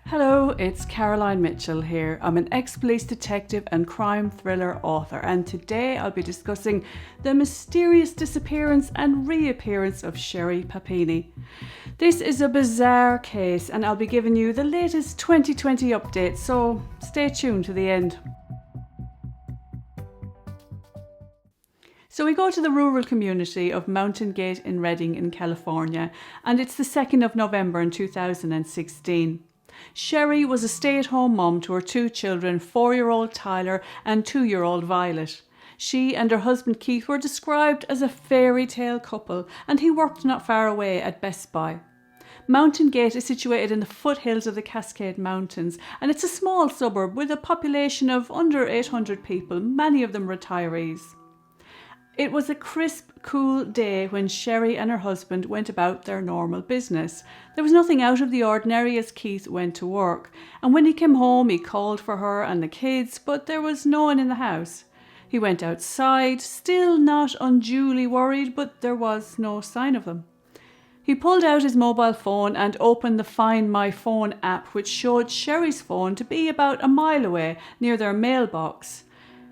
Hello, it's Caroline Mitchell here. I'm an ex-police detective and crime thriller author, and today I'll be discussing the mysterious disappearance and reappearance of Sherri Papini. This is a bizarre case and I'll be giving you the latest 2020 updates, so stay tuned to the end. So we go to the rural community of Mountain Gate in Redding in California, and it's the 2nd of November in 2016. Sherri was a stay-at-home mum to her two children, 4-year-old Tyler and 2-year-old Violet. She and her husband Keith were described as a fairy tale couple, and he worked not far away at Best Buy. Mountain Gate is situated in the foothills of the Cascade Mountains, and it's a small suburb with a population of under 800 people, many of them retirees. It was a crisp, cool day when Sherri and her husband went about their normal business. There was nothing out of the ordinary as Keith went to work, and when he came home he called for her and the kids, but there was no one in the house. He went outside, still not unduly worried, but there was no sign of them. He pulled out his mobile phone and opened the Find My Phone app, which showed Sherri's phone to be about a mile away near their mailbox.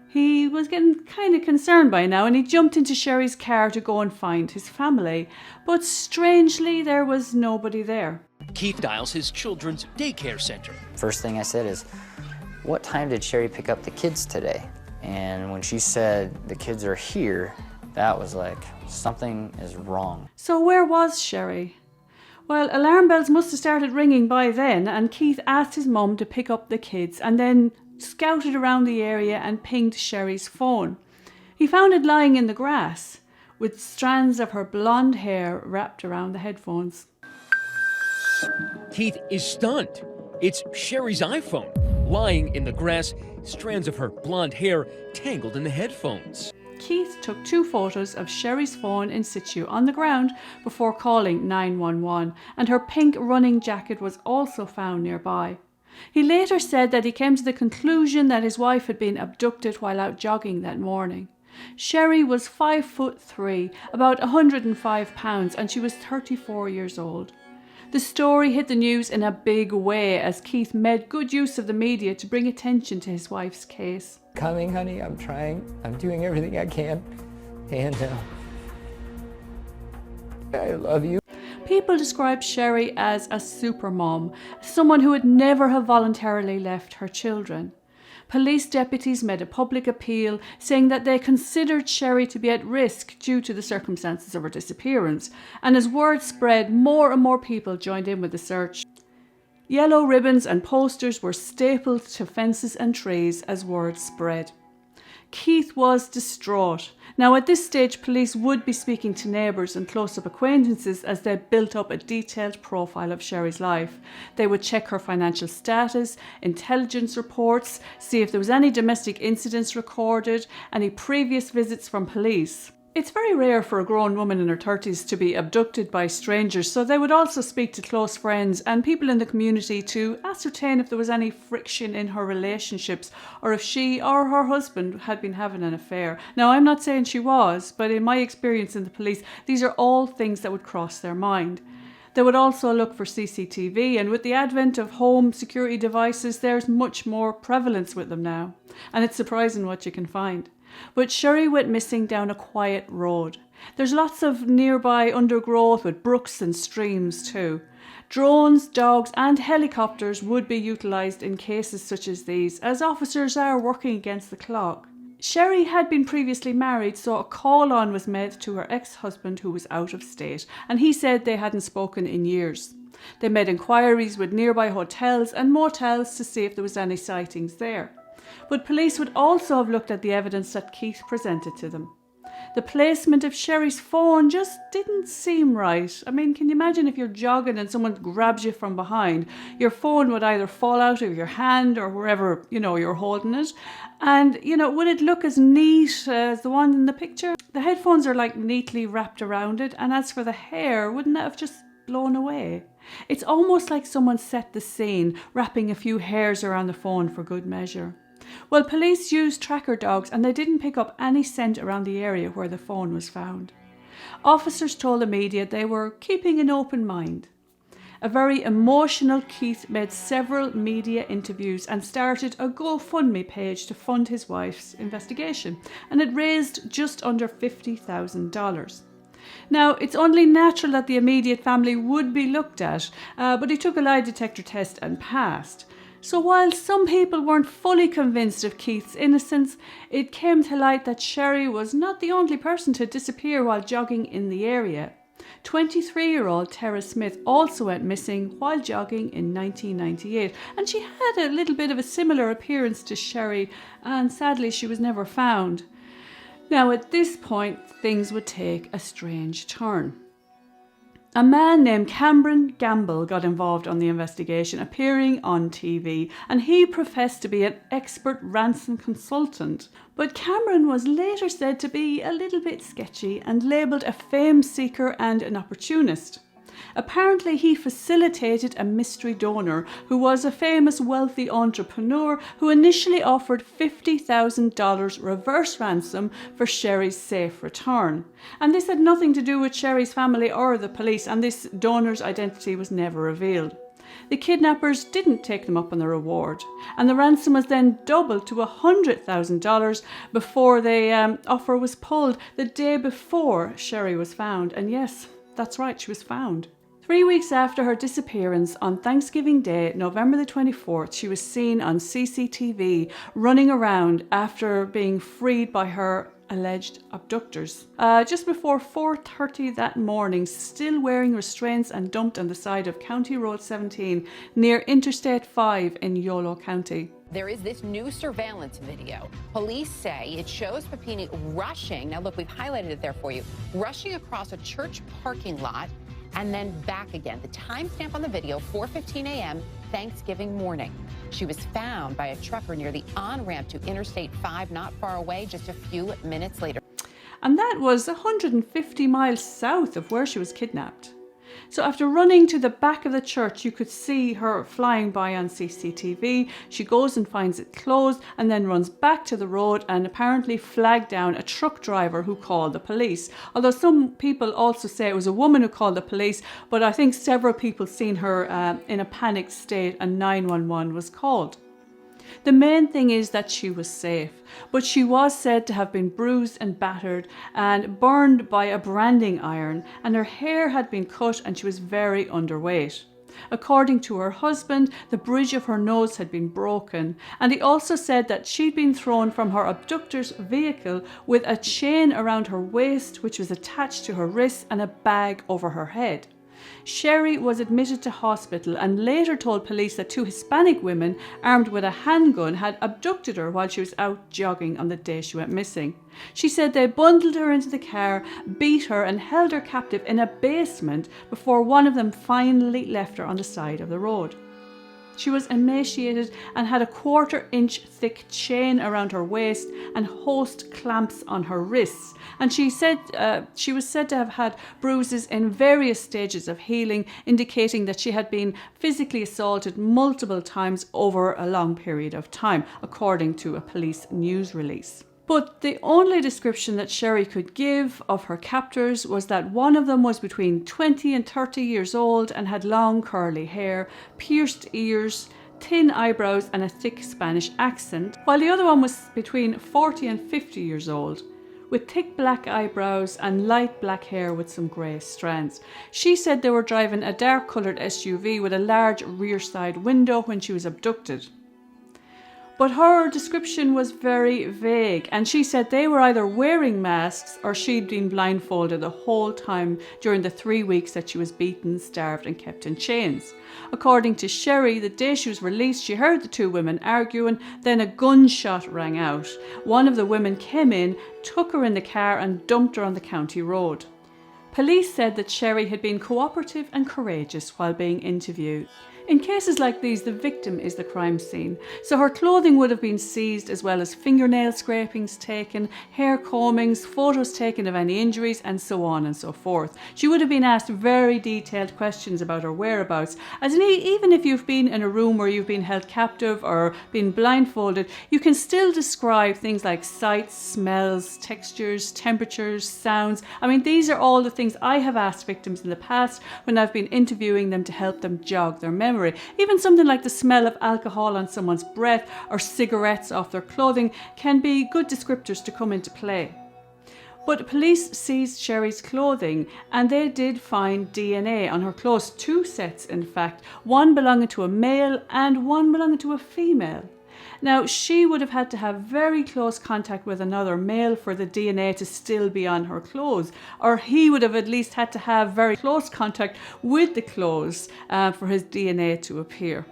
He was getting kind of concerned by now, and he jumped into Sherri's car to go and find his family. But strangely, there was nobody there. Keith dials his children's daycare center. First thing I said is, what time did Sherri pick up the kids today? And when she said the kids are here, that was like, something is wrong. So where was Sherri? Well, alarm bells must have started ringing by then, and Keith asked his mum to pick up the kids and then scouted around the area and pinged Sherri's phone. He found it lying in the grass with strands of her blonde hair wrapped around the headphones. Keith is stunned. It's Sherri's iPhone, lying in the grass, strands of her blonde hair tangled in the headphones. Keith took 2 photos of Sherri's phone in situ on the ground before calling 911, and her pink running jacket was also found nearby. He later said that he came to the conclusion that his wife had been abducted while out jogging that morning. Sherri was 5'3", about 105 pounds, and she was 34 years old. The story hit the news in a big way as Keith made good use of the media to bring attention to his wife's case. Coming, honey, I'm trying. I'm doing everything I can. And I love you. People describe Sherri as a super mom, someone who would never have voluntarily left her children. Police deputies made a public appeal saying that they considered Sherri to be at risk due to the circumstances of her disappearance, and as word spread, more and more people joined in with the search. Yellow ribbons and posters were stapled to fences and trees as word spread. Keith was distraught. Now at this stage, police would be speaking to neighbours and close-up acquaintances as they built up a detailed profile of Sherri's life. They would check her financial status, intelligence reports, see if there was any domestic incidents recorded, any previous visits from police. It's very rare for a grown woman in her 30s to be abducted by strangers, so they would also speak to close friends and people in the community to ascertain if there was any friction in her relationships or if she or her husband had been having an affair. Now, I'm not saying she was, but in my experience in the police, these are all things that would cross their mind. They would also look for CCTV, and with the advent of home security devices, there's much more prevalence with them now, and it's surprising what you can find. But Sherri went missing down a quiet road. There's lots of nearby undergrowth with brooks and streams too. Drones, dogs and helicopters would be utilised in cases such as these, as officers are working against the clock. Sherri had been previously married, so a call-on was made to her ex-husband who was out of state, and he said they hadn't spoken in years. They made inquiries with nearby hotels and motels to see if there was any sightings there. But police would also have looked at the evidence that Keith presented to them. The placement of Sherri's phone just didn't seem right. I mean, can you imagine if you're jogging and someone grabs you from behind? Your phone would either fall out of your hand or wherever, you're holding it. And, would it look as neat as the one in the picture? The headphones are like neatly wrapped around it. And as for the hair, wouldn't that have just blown away? It's almost like someone set the scene, wrapping a few hairs around the phone for good measure. Well, police used tracker dogs and they didn't pick up any scent around the area where the phone was found. Officers told the media they were keeping an open mind. A very emotional Keith made several media interviews and started a GoFundMe page to fund his wife's investigation, and it raised just under $50,000. Now, it's only natural that the immediate family would be looked at, but he took a lie detector test and passed. So while some people weren't fully convinced of Keith's innocence, it came to light that Sherri was not the only person to disappear while jogging in the area. 23-year-old Tara Smith also went missing while jogging in 1998, and she had a little bit of a similar appearance to Sherri, and sadly she was never found. Now at this point, things would take a strange turn. A man named Cameron Gamble got involved on the investigation, appearing on TV, and he professed to be an expert ransom consultant. But Cameron was later said to be a little bit sketchy and labelled a fame seeker and an opportunist. Apparently, he facilitated a mystery donor who was a famous wealthy entrepreneur who initially offered $50,000 reverse ransom for Sherri's safe return. And this had nothing to do with Sherri's family or the police, and this donor's identity was never revealed. The kidnappers didn't take them up on the reward, and the ransom was then doubled to $100,000 before the offer was pulled the day before Sherri was found. And yes, that's right, she was found. 3 weeks after her disappearance, on Thanksgiving Day, November the 24th, she was seen on CCTV running around after being freed by her alleged abductors. Just before 4:30 that morning, still wearing restraints and dumped on the side of County Road 17 near Interstate 5 in Yolo County. There is this new surveillance video. Police say it shows Papini rushing. Now look, we've highlighted it there for you. Rushing across a church parking lot and then back again. The timestamp on the video, 4:15 a.m. Thanksgiving morning. She was found by a trucker near the on-ramp to Interstate 5, not far away, just a few minutes later. And that was 150 miles south of where she was kidnapped. So after running to the back of the church, you could see her flying by on CCTV. She goes and finds it closed and then runs back to the road and apparently flagged down a truck driver who called the police. Although some people also say it was a woman who called the police, but I think several people seen her in a panicked state and 911 was called. The main thing is that she was safe, but she was said to have been bruised and battered and burned by a branding iron, and her hair had been cut and she was very underweight. According to her husband, the bridge of her nose had been broken, and he also said that she'd been thrown from her abductor's vehicle with a chain around her waist which was attached to her wrists and a bag over her head. Sherri was admitted to hospital and later told police that 2 Hispanic women armed with a handgun had abducted her while she was out jogging on the day she went missing. She said they bundled her into the car, beat her and held her captive in a basement before one of them finally left her on the side of the road. She was emaciated and had a 1/4-inch thick chain around her waist and host clamps on her wrists. And she said she was said to have had bruises in various stages of healing, indicating that she had been physically assaulted multiple times over a long period of time, according to a police news release. But the only description that Sherri could give of her captors was that one of them was between 20 and 30 years old and had long curly hair, pierced ears, thin eyebrows and a thick Spanish accent, while the other one was between 40 and 50 years old, with thick black eyebrows and light black hair with some grey strands. She said they were driving a dark coloured SUV with a large rear side window when she was abducted. But her description was very vague, and she said they were either wearing masks or she'd been blindfolded the whole time during the 3 weeks that she was beaten, starved and kept in chains. According to Sherri, the day she was released, she heard the 2 women arguing, then a gunshot rang out. One of the women came in, took her in the car and dumped her on the county road. Police said that Sherri had been cooperative and courageous while being interviewed. In cases like these, the victim is the crime scene, so her clothing would have been seized, as well as fingernail scrapings taken, hair combings, photos taken of any injuries, and so on and so forth. She would have been asked very detailed questions about her whereabouts, as even if you've been in a room where you've been held captive or been blindfolded, you can still describe things like sights, smells, textures, temperatures, sounds. I mean, these are all the things I have asked victims in the past when I've been interviewing them to help them jog their memory. Even something like the smell of alcohol on someone's breath or cigarettes off their clothing can be good descriptors to come into play. But police seized Sherri's clothing and they did find DNA on her clothes, 2 sets in fact, one belonging to a male and one belonging to a female. Now, she would have had to have very close contact with another male for the DNA to still be on her clothes, or he would have at least had to have very close contact with the clothes for his DNA to appear.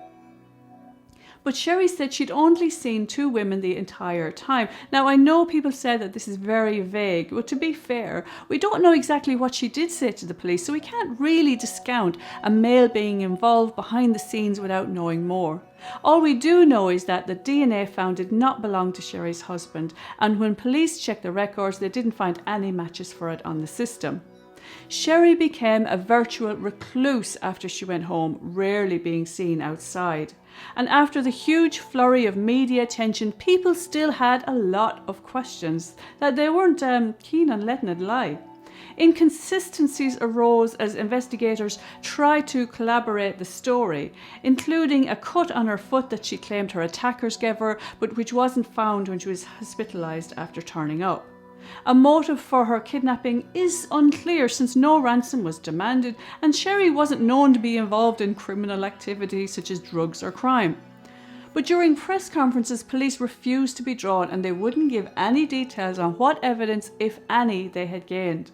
But Sherri said she'd only seen 2 women the entire time. Now, I know people said that this is very vague, but to be fair, we don't know exactly what she did say to the police, so we can't really discount a male being involved behind the scenes without knowing more. All we do know is that the DNA found did not belong to Sherri's husband, and when police checked the records, they didn't find any matches for it on the system. Sherri became a virtual recluse after she went home, rarely being seen outside. And after the huge flurry of media attention, people still had a lot of questions that they weren't keen on letting it lie. Inconsistencies arose as investigators tried to collaborate the story, including a cut on her foot that she claimed her attackers gave her, but which wasn't found when she was hospitalised after turning up. A motive for her kidnapping is unclear since no ransom was demanded and Sherri wasn't known to be involved in criminal activity such as drugs or crime. But during press conferences, police refused to be drawn and they wouldn't give any details on what evidence, if any, they had gained.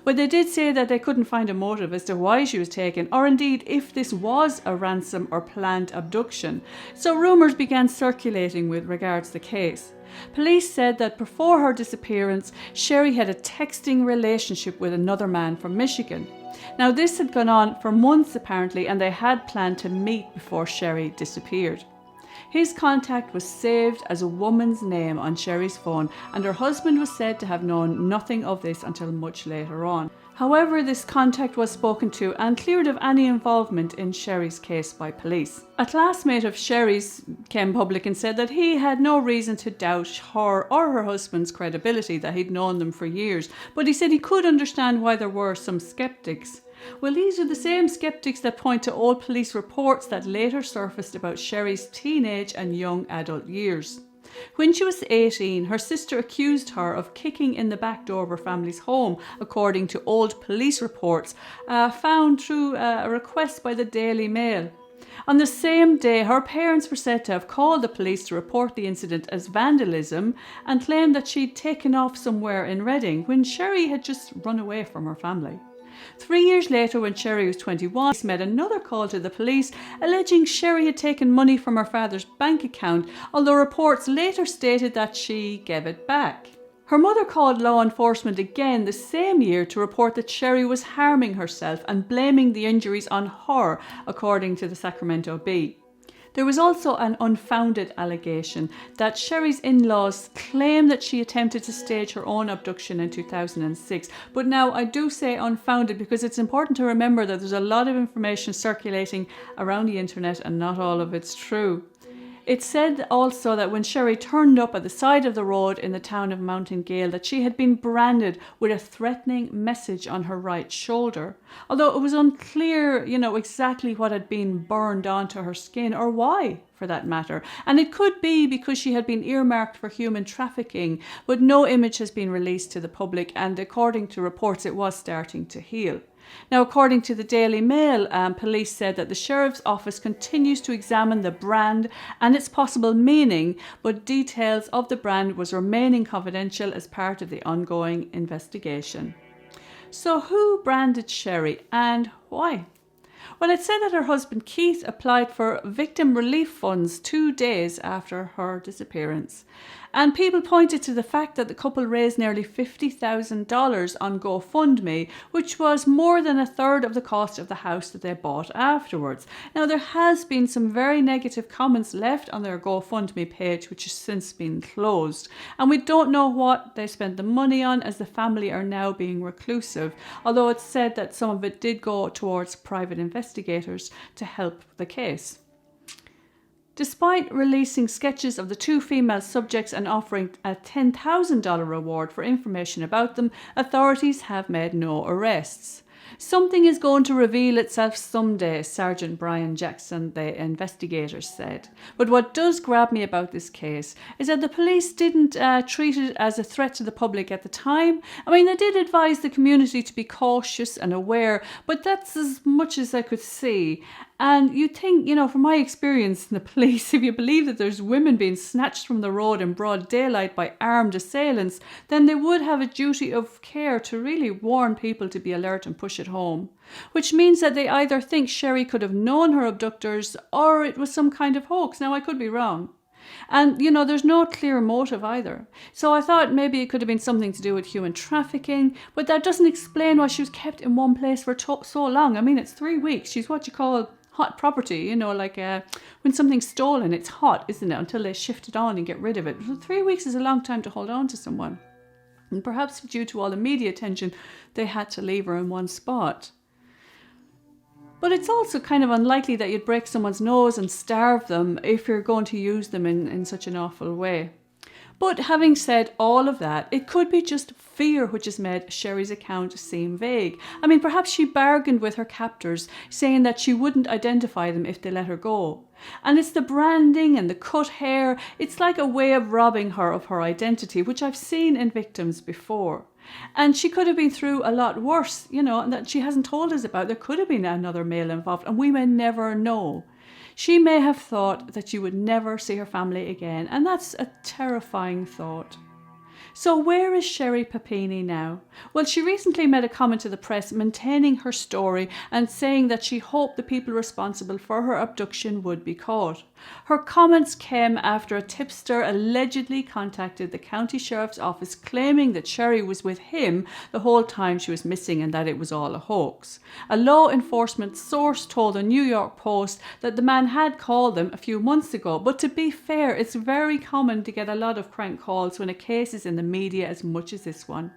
But they did say that they couldn't find a motive as to why she was taken, or indeed if this was a ransom or planned abduction. So rumours began circulating with regards to the case. Police said that before her disappearance, Sherri had a texting relationship with another man from Michigan. Now, this had gone on for months apparently, and they had planned to meet before Sherri disappeared. His contact was saved as a woman's name on Sherri's phone, and her husband was said to have known nothing of this until much later on. However, this contact was spoken to and cleared of any involvement in Sherri's case by police. A classmate of Sherri's came public and said that he had no reason to doubt her or her husband's credibility, that he'd known them for years, but he said he could understand why there were some skeptics. Well, these are the same skeptics that point to old police reports that later surfaced about Sherri's teenage and young adult years. When she was 18, her sister accused her of kicking in the back door of her family's home, according to old police reports found through a request by the Daily Mail. On the same day, her parents were said to have called the police to report the incident as vandalism and claimed that she'd taken off somewhere in Reading when Sherri had just run away from her family. 3 years later, when Sherri was 21, she made another call to the police alleging Sherri had taken money from her father's bank account, although reports later stated that she gave it back. Her mother called law enforcement again the same year to report that Sherri was harming herself and blaming the injuries on her, according to the Sacramento Bee. There was also an unfounded allegation that Sherri's in-laws claim that she attempted to stage her own abduction in 2006. But now I do say unfounded because it's important to remember that there's a lot of information circulating around the internet and not all of it's true. It said also that when Sherri turned up at the side of the road in the town of Mountain Gale that she had been branded with a threatening message on her right shoulder, although it was unclear, exactly what had been burned onto her skin or why, for that matter. And it could be because she had been earmarked for human trafficking, but no image has been released to the public, and according to reports it was starting to heal. Now, according to the Daily Mail, police said that the Sheriff's Office continues to examine the brand and its possible meaning, but details of the brand was remaining confidential as part of the ongoing investigation. So who branded Sherri and why? Well, it said that her husband Keith applied for victim relief funds 2 days after her disappearance. And people pointed to the fact that the couple raised nearly $50,000 on GoFundMe, which was more than a third of the cost of the house that they bought afterwards. Now, there has been some very negative comments left on their GoFundMe page, which has since been closed. And we don't know what they spent the money on, as the family are now being reclusive, although it's said that some of it did go towards private investigators to help the case. Despite releasing sketches of the two female subjects and offering a $10,000 reward for information about them, authorities have made no arrests. Something is going to reveal itself someday, Sergeant Brian Jackson, the investigator, said. But what does grab me about this case is that the police didn't treat it as a threat to the public at the time. I mean, they did advise the community to be cautious and aware, but that's as much as I could see. And you think, from my experience in the police, if you believe that there's women being snatched from the road in broad daylight by armed assailants, then they would have a duty of care to really warn people to be alert and push it home. Which means that they either think Sherri could have known her abductors or it was some kind of hoax. Now, I could be wrong. And, there's no clear motive either. So I thought maybe it could have been something to do with human trafficking, but that doesn't explain why she was kept in one place for so long. I mean, it's 3 weeks. She's what you call hot property, like when something's stolen, it's hot, isn't it, until they shift it on and get rid of it. So 3 weeks is a long time to hold on to someone. And perhaps due to all the media attention, they had to leave her in one spot. But it's also kind of unlikely that you'd break someone's nose and starve them if you're going to use them in such an awful way. But having said all of that, it could be just fear which has made Sherri's account seem vague. I mean, perhaps she bargained with her captors, saying that she wouldn't identify them if they let her go. And it's the branding and the cut hair. It's like a way of robbing her of her identity, which I've seen in victims before. And she could have been through a lot worse, and that she hasn't told us about. There could have been another male involved, and we may never know. She may have thought that she would never see her family again, and that's a terrifying thought. So where is Sherri Papini now? Well, she recently made a comment to the press maintaining her story and saying that she hoped the people responsible for her abduction would be caught. Her comments came after a tipster allegedly contacted the county sheriff's office claiming that Sherri was with him the whole time she was missing and that it was all a hoax. A law enforcement source told the New York Post that the man had called them a few months ago, but to be fair, it's very common to get a lot of crank calls when a case is in the media as much as this one.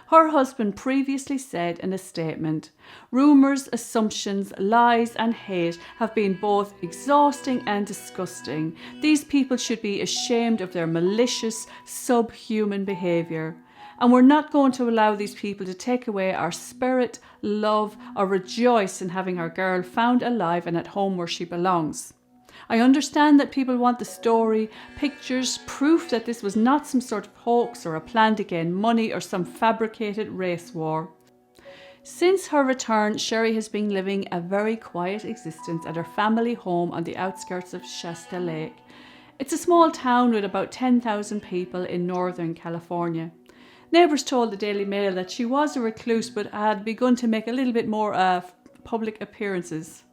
Her husband previously said in a statement, "Rumours, assumptions, lies and hate have been both exhausting and disgusting. These people should be ashamed of their malicious, subhuman behaviour. And we're not going to allow these people to take away our spirit, love or rejoice in having our girl found alive and at home where she belongs. I understand that people want the story, pictures, proof that this was not some sort of hoax or a plan to gain money or some fabricated race war." Since her return, Sherri has been living a very quiet existence at her family home on the outskirts of Shasta Lake. It's a small town with about 10,000 people in Northern California. Neighbours told the Daily Mail that she was a recluse but had begun to make a little bit more public appearances.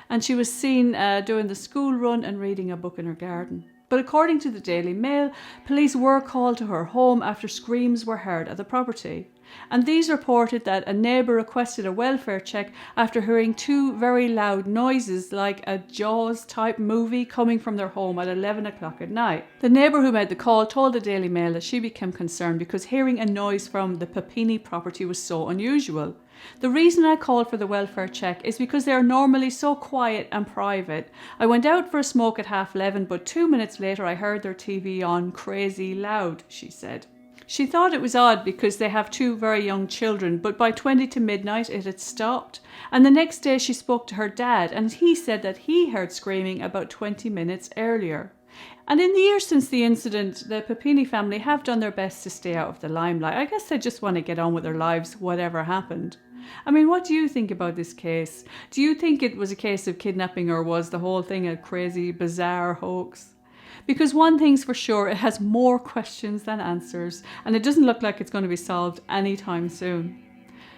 And she was seen doing the school run and reading a book in her garden. But according to the Daily Mail, police were called to her home after screams were heard at the property. And these reported that a neighbour requested a welfare check after hearing two very loud noises like a Jaws-type movie coming from their home at 11 o'clock at night. The neighbour who made the call told the Daily Mail that she became concerned because hearing a noise from the Papini property was so unusual. "The reason I called for the welfare check is because they are normally so quiet and private. I went out for a smoke at 11:30, but 2 minutes later I heard their TV on crazy loud," she said. She thought it was odd because they have two very young children, but by 20 to midnight it had stopped. And the next day she spoke to her dad, and he said that he heard screaming about 20 minutes earlier. And in the years since the incident, the Papini family have done their best to stay out of the limelight. I guess they just want to get on with their lives, whatever happened. I mean, what do you think about this case? Do you think it was a case of kidnapping, or was the whole thing a crazy, bizarre hoax? Because one thing's for sure, it has more questions than answers, and it doesn't look like it's going to be solved anytime soon.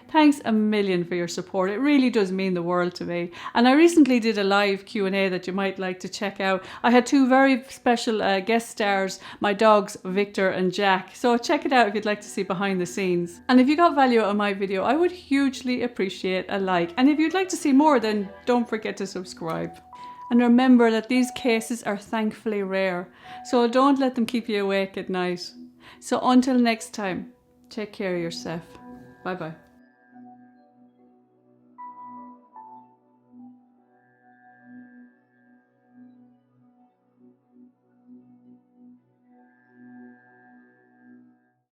Thanks a million for your support. It really does mean the world to me. And I recently did a live Q&A that you might like to check out. I had two very special guest stars, my dogs Victor and Jack. So check it out if you'd like to see behind the scenes. And if you got value out of my video, I would hugely appreciate a like. And if you'd like to see more, then don't forget to subscribe. And remember that these cases are thankfully rare, so don't let them keep you awake at night. So until next time, take care of yourself. Bye bye.